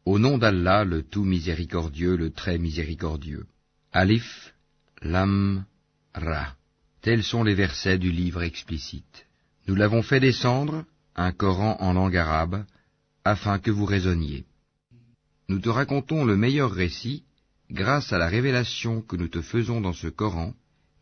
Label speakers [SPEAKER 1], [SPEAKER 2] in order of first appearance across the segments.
[SPEAKER 1] Au nom d'Allah, le tout miséricordieux, le très miséricordieux. Alif, Lam, Ra. Tels sont les versets du livre explicite. Nous l'avons fait descendre, un Coran en langue arabe, afin que vous raisonniez. Nous te racontons le meilleur récit, grâce à la révélation que nous te faisons dans ce Coran,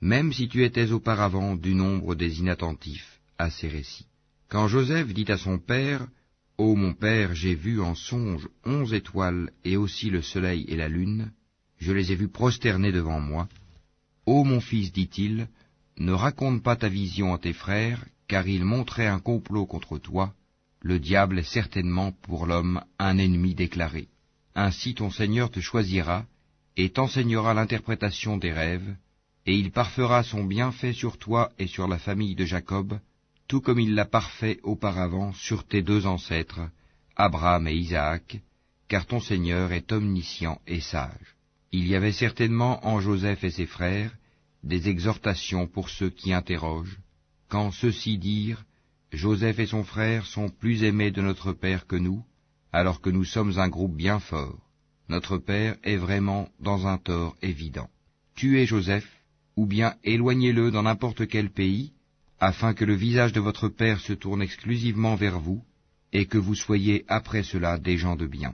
[SPEAKER 1] même si tu étais auparavant du nombre des inattentifs à ces récits. Quand Joseph dit à son père, « Ô mon père, j'ai vu en songe 11 étoiles et aussi le soleil et la lune, je les ai vus prosternés devant moi. Ô mon fils, dit-il, ne raconte pas ta vision à tes frères, car ils montraient un complot contre toi. Le diable est certainement pour l'homme un ennemi déclaré. Ainsi ton Seigneur te choisira et t'enseignera l'interprétation des rêves, et il parfera son bienfait sur toi et sur la famille de Jacob, tout comme il l'a parfait auparavant sur tes deux ancêtres, Abraham et Isaac, car ton Seigneur est omniscient et sage. Il y avait certainement en Joseph et ses frères des exhortations pour ceux qui interrogent, quand ceux-ci dirent, Joseph et son frère sont plus aimés de notre Père que nous, alors que nous sommes un groupe bien fort. Notre Père est vraiment dans un tort évident. Tuez Joseph, ou bien éloignez-le dans n'importe quel pays, afin que le visage de votre Père se tourne exclusivement vers vous, et que vous soyez après cela des gens de bien.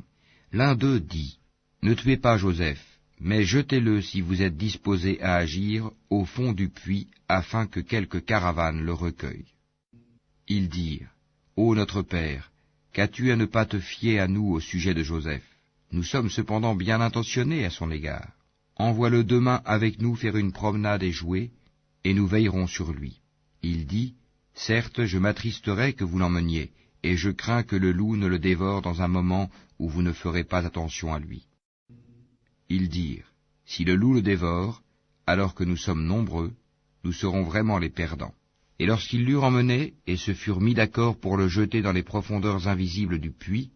[SPEAKER 1] L'un d'eux dit, ne tuez pas Joseph, mais jetez-le si vous êtes disposé à agir au fond du puits, afin que quelque caravane le recueille. Ils dirent, ô notre Père, qu'as-tu à ne pas te fier à nous au sujet de Joseph? Nous sommes cependant bien intentionnés à son égard. Envoie-le demain avec nous faire une promenade et jouer, et nous veillerons sur lui. Il dit, certes, je m'attristerai que vous l'emmeniez, et je crains que le loup ne le dévore dans un moment où vous ne ferez pas attention à lui. Ils dirent, si le loup le dévore, alors que nous sommes nombreux, nous serons vraiment les perdants. Et lorsqu'ils l'eurent emmené, et se furent mis d'accord pour le jeter dans les profondeurs invisibles du puits,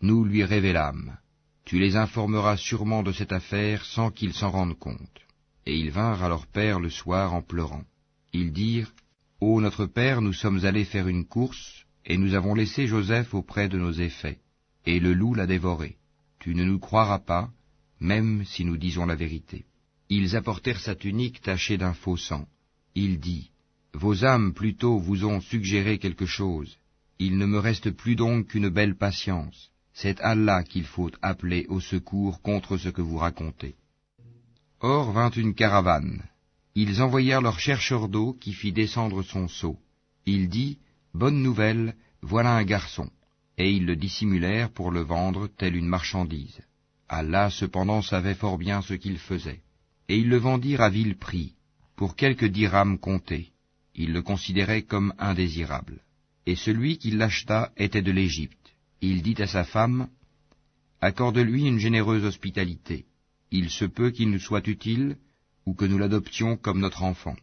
[SPEAKER 1] nous lui révélâmes. Tu les informeras sûrement de cette affaire sans qu'ils s'en rendent compte. Et ils vinrent à leur père le soir en pleurant. Ils dirent, ô notre père, nous sommes allés faire une course, et nous avons laissé Joseph auprès de nos effets, et le loup l'a dévoré. Tu ne nous croiras pas, même si nous disons la vérité. Ils apportèrent sa tunique tachée d'un faux sang. Il dit, vos âmes plutôt vous ont suggéré quelque chose. Il ne me reste plus donc qu'une belle patience. C'est Allah qu'il faut appeler au secours contre ce que vous racontez. Or vint une caravane. Ils envoyèrent leur chercheur d'eau qui fit descendre son seau. Il dit, bonne nouvelle, voilà un garçon. Et ils le dissimulèrent pour le vendre telle une marchandise. Allah cependant savait fort bien ce qu'il faisait. Et ils le vendirent à vil prix, pour quelques dirhams comptés. Ils le considéraient comme indésirable. Et celui qui l'acheta était de l'Égypte. Il dit à sa femme, accorde-lui une généreuse hospitalité. Il se peut qu'il nous soit utile, ou que nous l'adoptions comme notre enfant.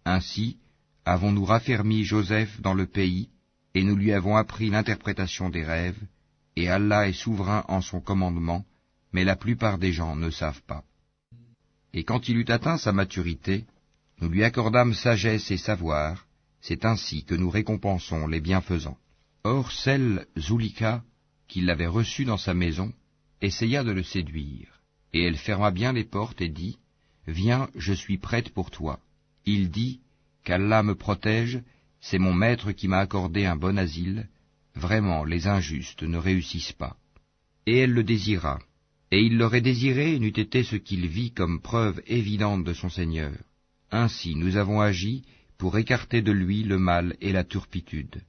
[SPEAKER 1] Ainsi, avons-nous raffermi Joseph dans le pays, et nous lui avons appris l'interprétation des rêves, et Allah est souverain en son commandement, mais la plupart des gens ne savent pas. Et quand il eut atteint sa maturité, nous lui accordâmes sagesse et savoir, c'est ainsi que nous récompensons les bienfaisants. Or celle, Zulika, qui l'avait reçu dans sa maison, essaya de le séduire, et elle ferma bien les portes et dit, viens, je suis prête pour toi. Il dit, qu'Allah me protège, c'est mon maître qui m'a accordé un bon asile, vraiment les injustes ne réussissent pas. Et elle le désira, et il l'aurait désiré n'eût été ce qu'il vit comme preuve évidente de son Seigneur. Ainsi nous avons agi pour écarter de lui le mal et la turpitude.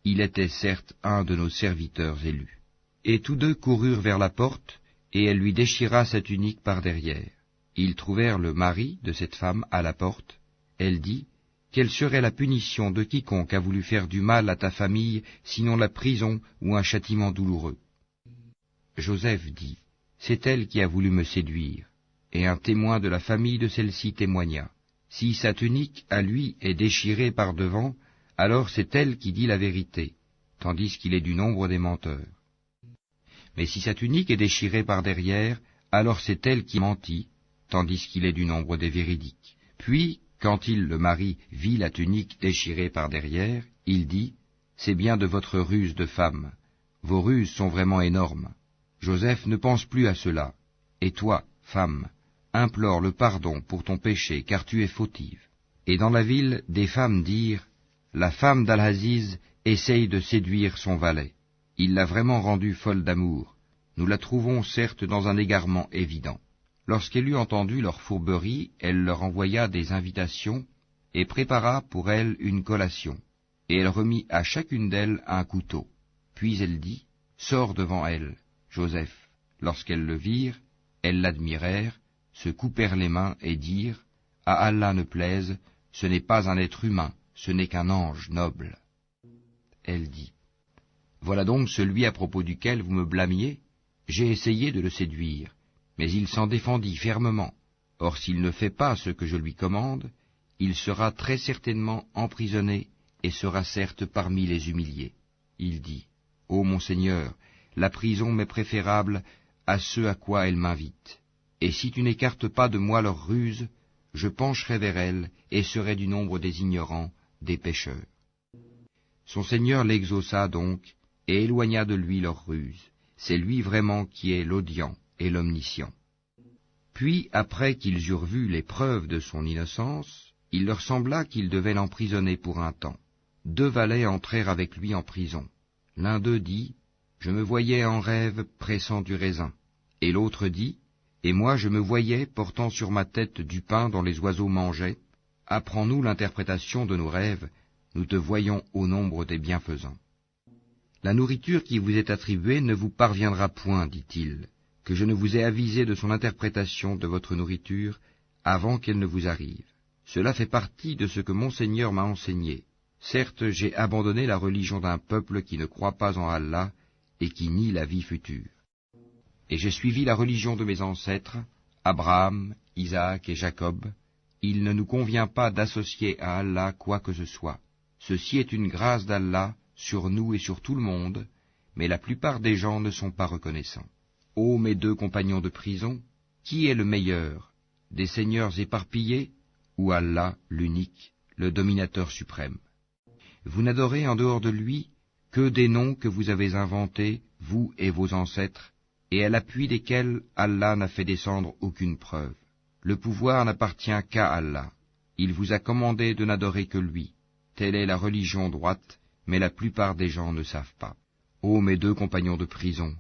[SPEAKER 1] Il était certes un de nos serviteurs élus. Et tous deux coururent vers la porte, et elle lui déchira sa tunique par derrière. Ils trouvèrent le mari de cette femme à la porte. Elle dit, quelle serait la punition de quiconque a voulu faire du mal à ta famille, sinon la prison ou un châtiment douloureux? Joseph dit, c'est elle qui a voulu me séduire. Et un témoin de la famille de celle-ci témoigna. Si sa tunique, à lui, est déchirée par devant, alors c'est elle qui dit la vérité, tandis qu'il est du nombre des menteurs. Mais si sa tunique est déchirée par derrière, alors c'est elle qui mentit, tandis qu'il est du nombre des véridiques. Puis, quand il, le mari, vit la tunique déchirée par derrière, il dit, c'est bien de votre ruse de femme. Vos ruses sont vraiment énormes. Joseph ne pense plus à cela, et toi, femme, implore le pardon pour ton péché, car tu es fautive. Et dans la ville, des femmes dirent, la femme d'Al-Aziz essaye de séduire son valet. Il l'a vraiment rendue folle d'amour. Nous la trouvons certes dans un égarement évident. Lorsqu'elle eut entendu leur fourberie, elle leur envoya des invitations et prépara pour elles une collation. Et elle remit à chacune d'elles un couteau. Puis elle dit, sors devant elle, Joseph. Lorsqu'elles le virent, elles l'admirèrent, se coupèrent les mains et dirent, à Allah ne plaise, ce n'est pas un être humain, ce n'est qu'un ange noble. Elle dit, voilà donc celui à propos duquel vous me blâmiez. J'ai essayé de le séduire, mais il s'en défendit fermement. Or s'il ne fait pas ce que je lui commande, il sera très certainement emprisonné et sera certes parmi les humiliés. Il dit, ô mon Seigneur, la prison m'est préférable à ce à quoi elle m'invite. Et si tu n'écartes pas de moi leurs ruses, je pencherai vers elles et serai du nombre des ignorants, des pécheurs. Son Seigneur l'exauça donc, et éloigna de lui leurs ruses. C'est lui vraiment qui est l'audient et l'omniscient. Puis, après qu'ils eurent vu les preuves de son innocence, il leur sembla qu'ils devaient l'emprisonner pour un temps. 2 valets entrèrent avec lui en prison. L'un d'eux dit, « Je me voyais en rêve pressant du raisin. » Et l'autre dit, « Et moi je me voyais portant sur ma tête du pain dont les oiseaux mangeaient. Apprends-nous l'interprétation de nos rêves, nous te voyons au nombre des bienfaisants. » La nourriture qui vous est attribuée ne vous parviendra point, dit-il, que je ne vous ai avisé de son interprétation de votre nourriture avant qu'elle ne vous arrive. Cela fait partie de ce que mon Seigneur m'a enseigné. Certes, j'ai abandonné la religion d'un peuple qui ne croit pas en Allah et qui nie la vie future. Et j'ai suivi la religion de mes ancêtres, Abraham, Isaac et Jacob. Il ne nous convient pas d'associer à Allah quoi que ce soit. Ceci est une grâce d'Allah sur nous et sur tout le monde, mais la plupart des gens ne sont pas reconnaissants. Ô mes 2 compagnons de prison, qui est le meilleur, des seigneurs éparpillés, ou Allah, l'unique, le dominateur suprême? Vous n'adorez en dehors de lui que des noms que vous avez inventés, vous et vos ancêtres, et à l'appui desquels Allah n'a fait descendre aucune preuve. Le pouvoir n'appartient qu'à Allah. Il vous a commandé de n'adorer que lui. Telle est la religion droite, mais la plupart des gens ne savent pas. Ô mes 2 compagnons de prison,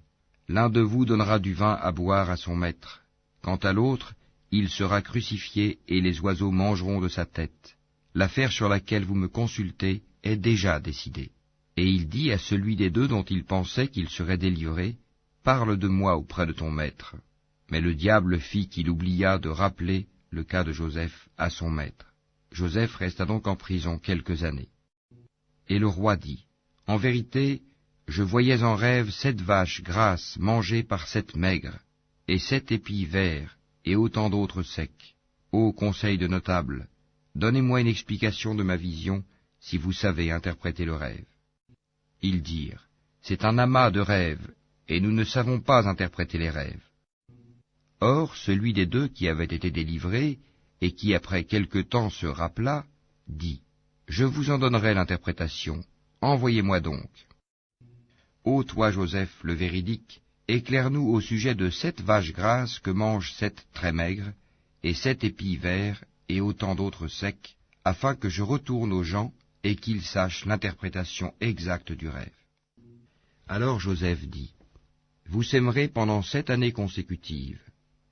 [SPEAKER 1] l'un de vous donnera du vin à boire à son maître. Quant à l'autre, il sera crucifié et les oiseaux mangeront de sa tête. L'affaire sur laquelle vous me consultez est déjà décidée. Et il dit à celui des 2 dont il pensait qu'il serait délivré, « Parle de moi auprès de ton maître. » Mais le diable fit qu'il oublia de rappeler le cas de Joseph à son maître. Joseph resta donc en prison quelques années. Et le roi dit, « En vérité, je voyais en rêve 7 vaches grasses mangées par 7 maigres, et 7 épis verts, et autant d'autres secs. Ô conseil de notables, donnez-moi une explication de ma vision, si vous savez interpréter le rêve. » Ils dirent, « C'est un amas de rêves, et nous ne savons pas interpréter les rêves. » Or, celui des 2 qui avait été délivré, et qui après quelque temps se rappela, dit, « Je vous en donnerai l'interprétation, envoyez-moi donc. » Ô toi, Joseph, le véridique, éclaire-nous au sujet de 7 vaches grasses que mangent 7 très maigres, et 7 épis verts, et autant d'autres secs, afin que je retourne aux gens, et qu'ils sachent l'interprétation exacte du rêve. Alors Joseph dit, « Vous sèmerez pendant 7 années consécutives.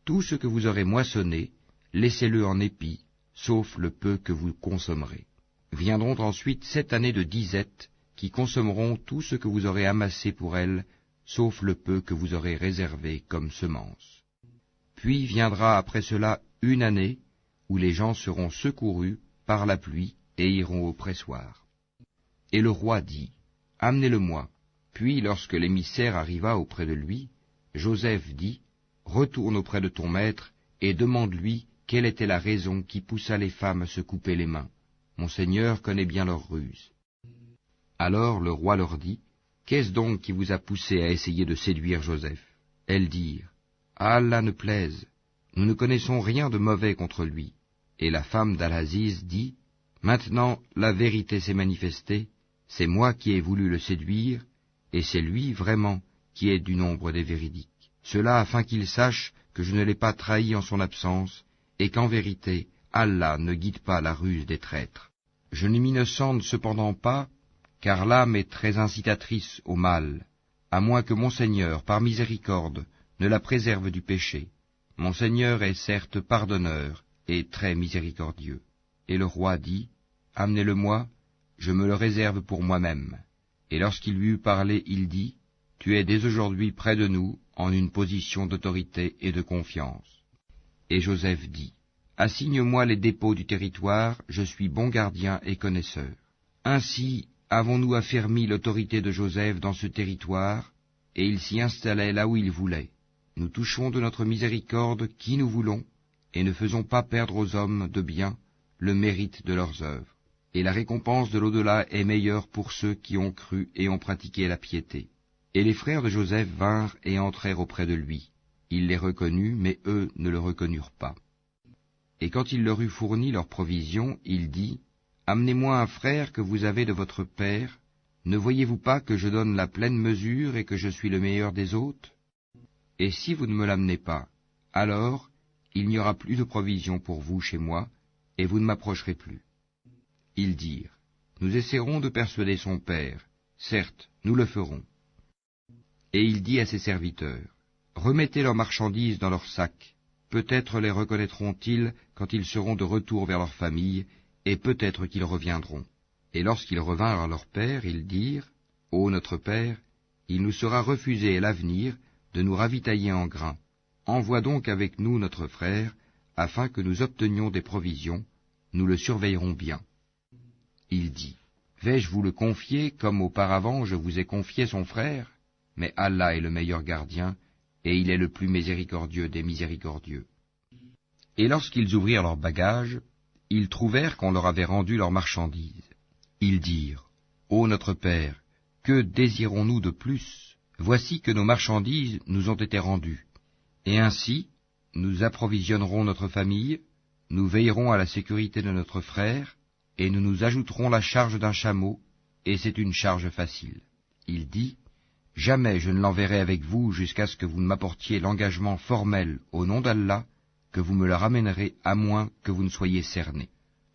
[SPEAKER 1] Tout ce que vous aurez moissonné, laissez-le en épis, sauf le peu que vous consommerez. Viendront ensuite 7 années de disette, qui consommeront tout ce que vous aurez amassé pour elles, sauf le peu que vous aurez réservé comme semence. Puis viendra après cela 1 année, où les gens seront secourus par la pluie et iront au pressoir. » Et le roi dit, « Amenez-le-moi. » Puis lorsque l'émissaire arriva auprès de lui, Joseph dit, « Retourne auprès de ton maître et demande-lui quelle était la raison qui poussa les femmes à se couper les mains. Mon Seigneur connaît bien leurs ruses. » Alors le roi leur dit, « Qu'est-ce donc qui vous a poussé à essayer de séduire Joseph ?» Elles dirent, « À Allah ne plaise, nous ne connaissons rien de mauvais contre lui. » Et la femme d'Al-Aziz dit, « Maintenant la vérité s'est manifestée, c'est moi qui ai voulu le séduire, et c'est lui vraiment qui est du nombre des véridiques. » Cela afin qu'il sache que je ne l'ai pas trahi en son absence, et qu'en vérité, Allah ne guide pas la ruse des traîtres. Je ne m'innocente cependant pas, car l'âme est très incitatrice au mal, à moins que mon Seigneur, par miséricorde, ne la préserve du péché. Mon Seigneur est certes pardonneur et très miséricordieux. Et le roi dit, Amenez-le-moi, je me le réserve pour moi-même. Et lorsqu'il lui eut parlé, il dit, Tu es dès aujourd'hui près de nous, en une position d'autorité et de confiance. Et Joseph dit, Assigne-moi les dépôts du territoire, je suis bon gardien et connaisseur. Ainsi avons-nous affermi l'autorité de Joseph dans ce territoire, et il s'y installait là où il voulait. Nous touchons de notre miséricorde qui nous voulons, et ne faisons pas perdre aux hommes de bien le mérite de leurs œuvres. Et la récompense de l'au-delà est meilleure pour ceux qui ont cru et ont pratiqué la piété. Et les frères de Joseph vinrent et entrèrent auprès de lui. Il les reconnut, mais eux ne le reconnurent pas. Et quand il leur eut fourni leurs provisions, il dit, Amenez-moi un frère que vous avez de votre père. Ne voyez-vous pas que je donne la pleine mesure et que je suis le meilleur des hôtes? Et si vous ne me l'amenez pas, alors il n'y aura plus de provisions pour vous chez moi, et vous ne m'approcherez plus. Ils dirent, Nous essaierons de persuader son père. Certes, nous le ferons. Et il dit à ses serviteurs, Remettez leurs marchandises dans leurs sacs. Peut-être les reconnaîtront-ils quand ils seront de retour vers leur famille, et peut-être qu'ils reviendront. Et lorsqu'ils revinrent à leur père, ils dirent, Ô notre père, il nous sera refusé à l'avenir de nous ravitailler en grains. Envoie donc avec nous notre frère, afin que nous obtenions des provisions, nous le surveillerons bien. Il dit, Vais-je vous le confier comme auparavant je vous ai confié son frère? Mais Allah est le meilleur gardien, et il est le plus miséricordieux des miséricordieux. Et lorsqu'ils ouvrirent leurs bagages, ils trouvèrent qu'on leur avait rendu leurs marchandises. Ils dirent, Ô notre père, que désirons-nous de plus? Voici que nos marchandises nous ont été rendues. Et ainsi, nous approvisionnerons notre famille, nous veillerons à la sécurité de notre frère, et nous nous ajouterons la charge d'un chameau, et c'est une charge facile. Il dit, Jamais je ne l'enverrai avec vous jusqu'à ce que vous ne m'apportiez l'engagement formel au nom d'Allah, que vous me le ramènerez à moins que vous ne soyez cernés.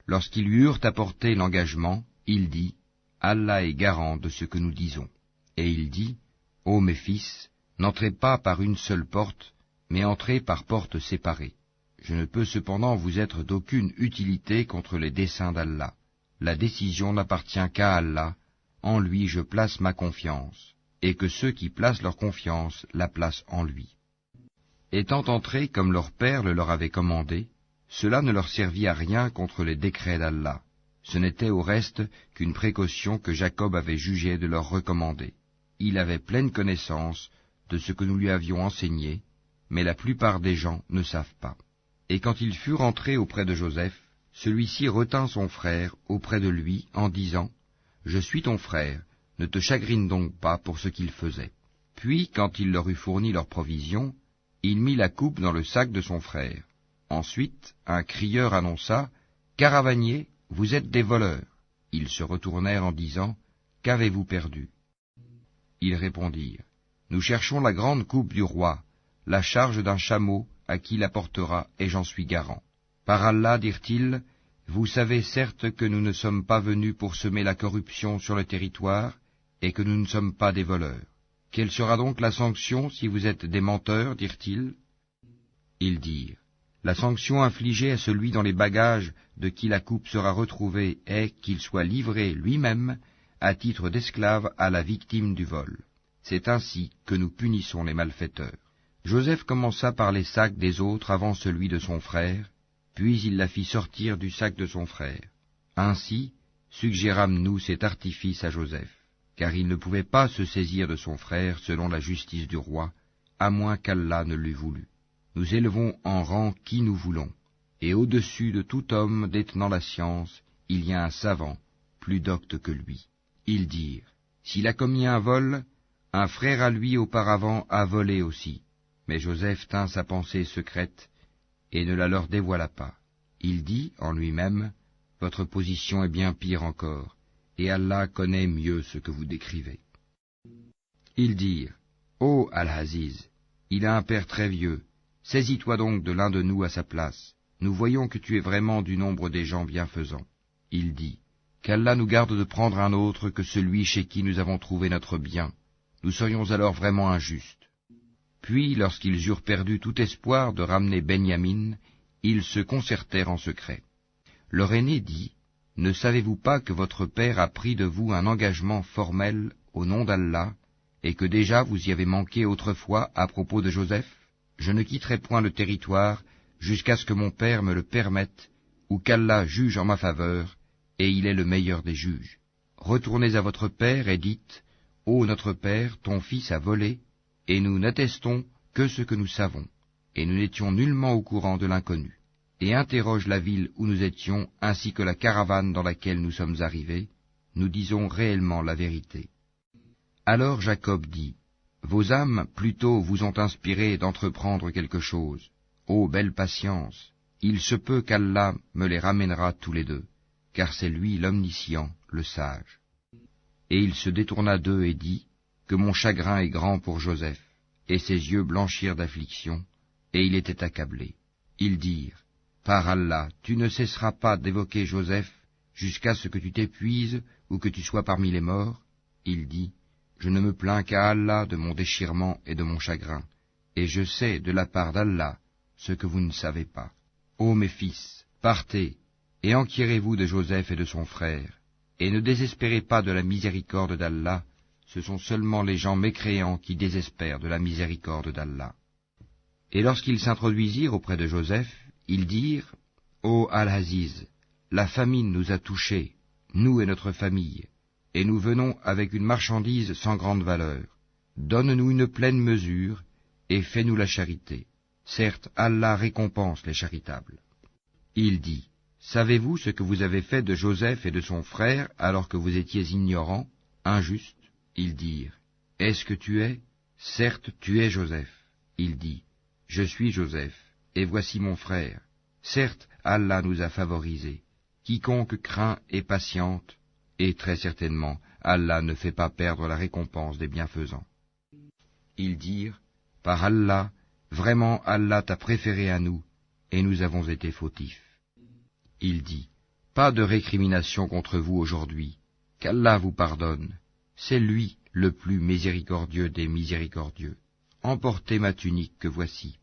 [SPEAKER 1] Lorsqu'ils lui eurent apporté l'engagement, il dit, Allah est garant de ce que nous disons. Et il dit, Ô mes fils, n'entrez pas par une seule porte, mais entrez par portes séparées. Je ne peux cependant vous être d'aucune utilité contre les desseins d'Allah. La décision n'appartient qu'à Allah, en lui je place ma confiance, et que ceux qui placent leur confiance la placent en lui. Étant entrés comme leur père le leur avait commandé, cela ne leur servit à rien contre les décrets d'Allah. Ce n'était au reste qu'une précaution que Jacob avait jugé de leur recommander. Il avait pleine connaissance de ce que nous lui avions enseigné, mais la plupart des gens ne savent pas. Et quand ils furent entrés auprès de Joseph, celui-ci retint son frère auprès de lui en disant, « Je suis ton frère, ne te chagrine donc pas pour ce qu'il faisait. » Puis, quand il leur eut fourni leurs provisions, il mit la coupe dans le sac de son frère. Ensuite, un crieur annonça, « Caravaniers, vous êtes des voleurs. » Ils se retournèrent en disant, « Qu'avez-vous perdu ?» Ils répondirent, « Nous cherchons la grande coupe du roi, la charge d'un chameau à qui la portera, et j'en suis garant. Par Allah, dirent-ils, vous savez certes que nous ne sommes pas venus pour semer la corruption sur le territoire, et que nous ne sommes pas des voleurs. Quelle sera donc la sanction si vous êtes des menteurs, dirent-ils? Ils dirent, la sanction infligée à celui dans les bagages de qui la coupe sera retrouvée est qu'il soit livré lui-même à titre d'esclave à la victime du vol. C'est ainsi que nous punissons les malfaiteurs. Joseph commença par les sacs des autres avant celui de son frère, puis il la fit sortir du sac de son frère. Ainsi suggérâmes-nous cet artifice à Joseph, car il ne pouvait pas se saisir de son frère selon la justice du roi, à moins qu'Allah ne l'eût voulu. Nous élevons en rang qui nous voulons, et au-dessus de tout homme détenant la science, il y a un savant, plus docte que lui. Ils dirent, s'il a commis un vol, un frère à lui auparavant a volé aussi. Mais Joseph tint sa pensée secrète et ne la leur dévoila pas. Il dit en lui-même, votre position est bien pire encore, et Allah connaît mieux ce que vous décrivez. Ils dirent, ô Al-Aziz, il a un père très vieux. Saisis-toi donc de l'un de nous à sa place. Nous voyons que tu es vraiment du nombre des gens bienfaisants. Il dit, qu'Allah nous garde de prendre un autre que celui chez qui nous avons trouvé notre bien. Nous serions alors vraiment injustes. Puis, lorsqu'ils eurent perdu tout espoir de ramener Benyamin, ils se concertèrent en secret. Leur aîné dit, ne savez-vous pas que votre père a pris de vous un engagement formel au nom d'Allah, et que déjà vous y avez manqué autrefois à propos de Joseph? Je ne quitterai point le territoire jusqu'à ce que mon père me le permette, ou qu'Allah juge en ma faveur, et il est le meilleur des juges. Retournez à votre père et dites, ô notre père, ton fils a volé, et nous n'attestons que ce que nous savons, et nous n'étions nullement au courant de l'inconnu. Et interroge la ville où nous étions, ainsi que la caravane dans laquelle nous sommes arrivés, nous disons réellement la vérité. Alors Jacob dit, vos âmes plutôt vous ont inspiré d'entreprendre quelque chose. Ô belle patience, il se peut qu'Allah me les ramènera tous les deux, car c'est lui l'omniscient, le sage. Et il se détourna d'eux et dit, que mon chagrin est grand pour Joseph, et ses yeux blanchirent d'affliction, et il était accablé. Ils dirent, par Allah, tu ne cesseras pas d'évoquer Joseph jusqu'à ce que tu t'épuises ou que tu sois parmi les morts. Il dit, je ne me plains qu'à Allah de mon déchirement et de mon chagrin, et je sais de la part d'Allah ce que vous ne savez pas. Ô mes fils, partez, et enquirez-vous de Joseph et de son frère, et ne désespérez pas de la miséricorde d'Allah, ce sont seulement les gens mécréants qui désespèrent de la miséricorde d'Allah. Et lorsqu'ils s'introduisirent auprès de Joseph, ils dirent, ô Al-Aziz, la famine nous a touchés, nous et notre famille, et nous venons avec une marchandise sans grande valeur. Donne-nous une pleine mesure, et fais-nous la charité. Certes, Allah récompense les charitables. Il dit, savez-vous ce que vous avez fait de Joseph et de son frère alors que vous étiez ignorants, injustes? Ils dirent, est-ce que tu es? Certes, tu es Joseph. Il dit, je suis Joseph, et voici mon frère. Certes, Allah nous a favorisés. Quiconque craint et patiente, et très certainement, Allah ne fait pas perdre la récompense des bienfaisants. Ils dirent, par Allah, vraiment Allah t'a préféré à nous, et nous avons été fautifs. Il dit, pas de récrimination contre vous aujourd'hui, qu'Allah vous pardonne, c'est lui le plus miséricordieux des miséricordieux. Emportez ma tunique que voici,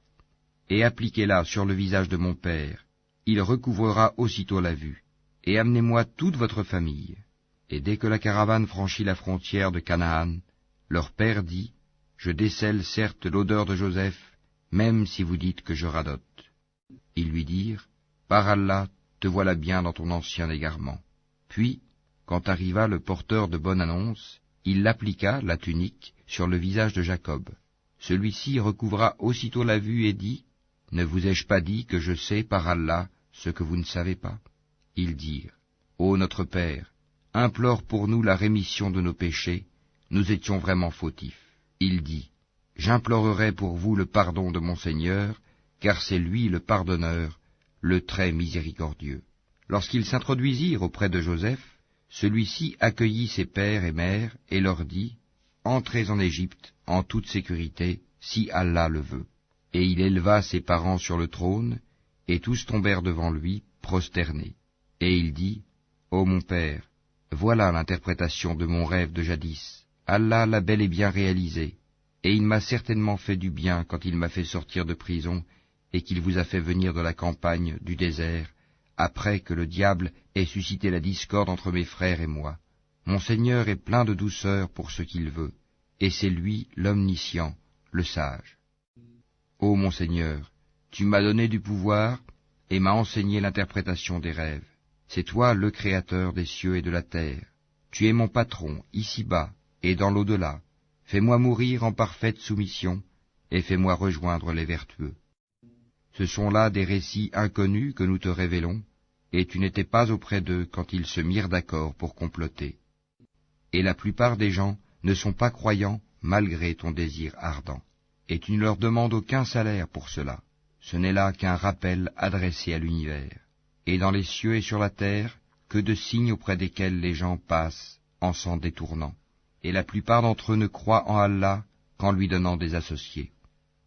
[SPEAKER 1] et appliquez-la sur le visage de mon père, il recouvrera aussitôt la vue, et amenez-moi toute votre famille. Et dès que la caravane franchit la frontière de Canaan, leur père dit, je décèle certes l'odeur de Joseph, même si vous dites que je radote. Ils lui dirent, par Allah, te voilà bien dans ton ancien égarement. Puis, quand arriva le porteur de bonne annonce, il l'appliqua, la tunique, sur le visage de Jacob. Celui-ci recouvra aussitôt la vue et dit, ne vous ai-je pas dit que je sais par Allah ce que vous ne savez pas? Ils dirent, ô notre père, implore pour nous la rémission de nos péchés, nous étions vraiment fautifs. Il dit, j'implorerai pour vous le pardon de mon Seigneur, car c'est lui le pardonneur, le très miséricordieux. Lorsqu'ils s'introduisirent auprès de Joseph, celui-ci accueillit ses pères et mères et leur dit, entrez en Égypte en toute sécurité, si Allah le veut. Et il éleva ses parents sur le trône, et tous tombèrent devant lui, prosternés. Et il dit, ô mon père, voilà l'interprétation de mon rêve de jadis. Allah l'a bel et bien réalisé, et il m'a certainement fait du bien quand il m'a fait sortir de prison, et qu'il vous a fait venir de la campagne, du désert, après que le diable ait suscité la discorde entre mes frères et moi. Mon Seigneur est plein de douceur pour ce qu'il veut, et c'est lui l'omniscient, le sage. Ô mon Seigneur, tu m'as donné du pouvoir, et m'as enseigné l'interprétation des rêves. C'est toi le Créateur des cieux et de la terre. Tu es mon patron, ici-bas, et dans l'au-delà. Fais-moi mourir en parfaite soumission, et fais-moi rejoindre les vertueux. Ce sont là des récits inconnus que nous te révélons, et tu n'étais pas auprès d'eux quand ils se mirent d'accord pour comploter. Et la plupart des gens ne sont pas croyants malgré ton désir ardent, et tu ne leur demandes aucun salaire pour cela. Ce n'est là qu'un rappel adressé à l'univers. Et dans les cieux et sur la terre, que de signes auprès desquels les gens passent en s'en détournant. Et la plupart d'entre eux ne croient en Allah qu'en lui donnant des associés.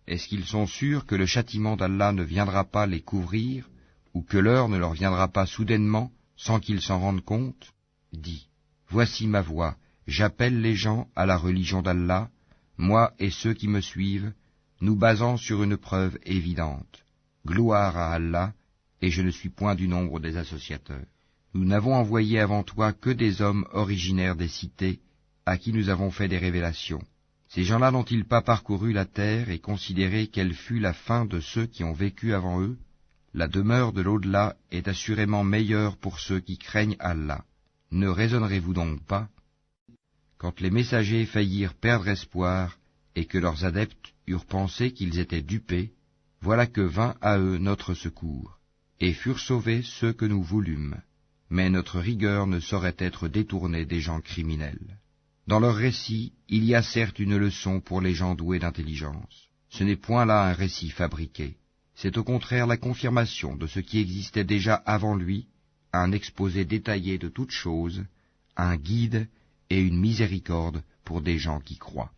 [SPEAKER 1] Est-ce qu'ils sont sûrs que le châtiment d'Allah ne viendra pas les couvrir, ou que l'heure ne leur viendra pas soudainement, sans qu'ils s'en rendent compte? Dis, voici ma voix, j'appelle les gens à la religion d'Allah, moi et ceux qui me suivent, nous basant sur une preuve évidente. Gloire à Allah, et je ne suis point du nombre des associateurs. Nous n'avons envoyé avant toi que des hommes originaires des cités, à qui nous avons fait des révélations. Ces gens-là n'ont-ils pas parcouru la terre et considéré quelle fut la fin de ceux qui ont vécu avant eux? La demeure de l'au-delà est assurément meilleure pour ceux qui craignent Allah. Ne raisonnerez-vous donc pas? Quand les messagers faillirent perdre espoir, et que leurs adeptes eurent pensé qu'ils étaient dupés, voilà que vint à eux notre secours, et furent sauvés ceux que nous voulûmes. Mais notre rigueur ne saurait être détournée des gens criminels. Dans leur récit, il y a certes une leçon pour les gens doués d'intelligence. Ce n'est point là un récit fabriqué. C'est au contraire la confirmation de ce qui existait déjà avant lui, un exposé détaillé de toutes choses, un guide et une miséricorde pour des gens qui croient.